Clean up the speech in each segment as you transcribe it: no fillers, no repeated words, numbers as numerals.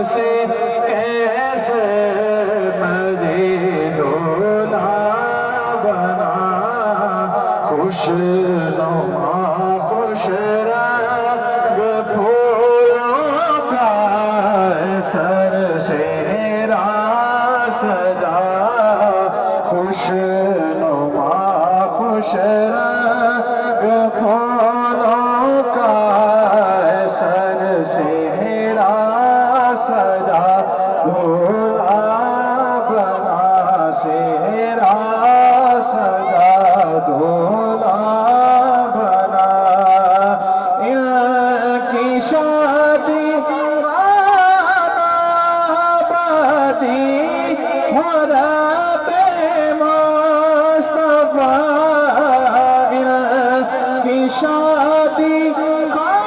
سے کیسے مزید بنا خوش نما خوش رنگ پھولوں کا سر سے راہ سجا خوش نما خوش رنگ پھولوں کا سر سے راہ سجا دولہا بنا سیرا سجا دولہا بنا ان کی شادی آبادی رب مصطفیٰ ان کی شادی آبادی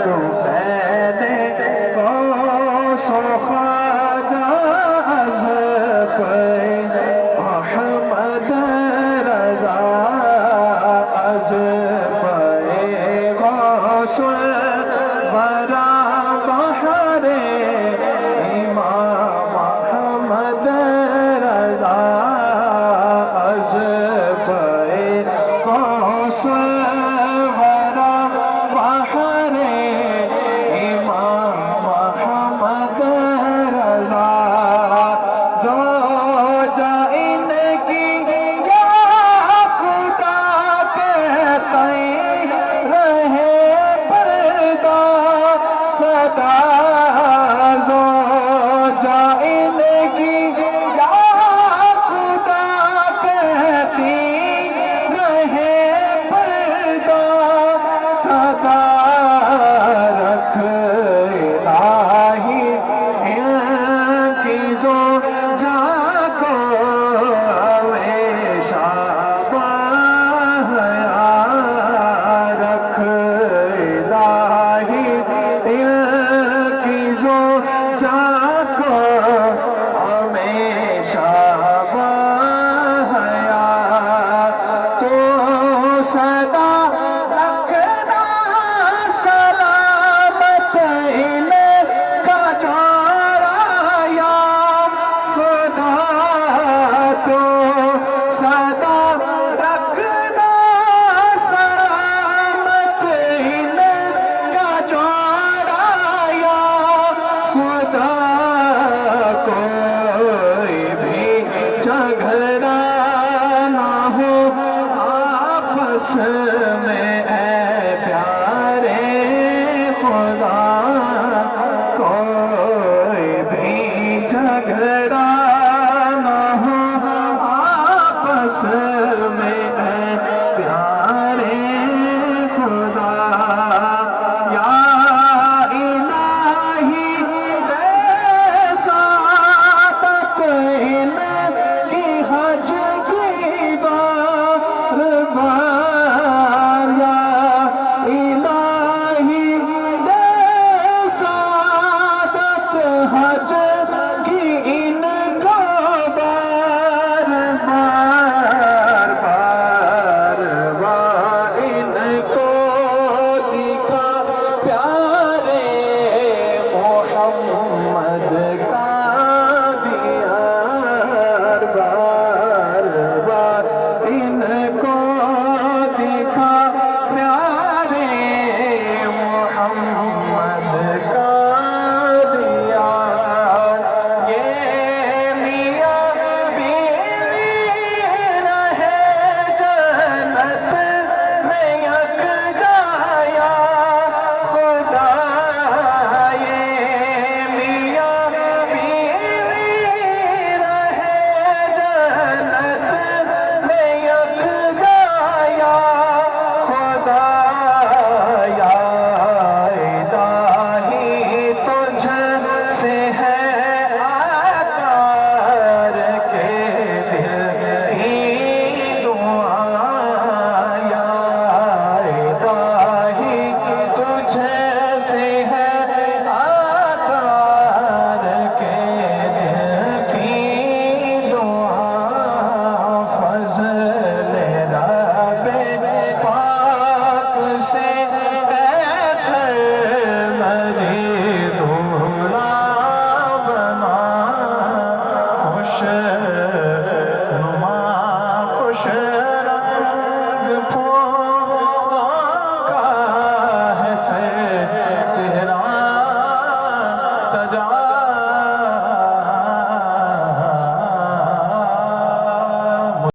تو پہلے کو سو خواجہ از پہ محمد رضا از پہ غسل ورا بحر امام محمد رضا از پہ غسل میں اے پیارے خدا کوئی بھی جھگڑا نہ ہو آپس میں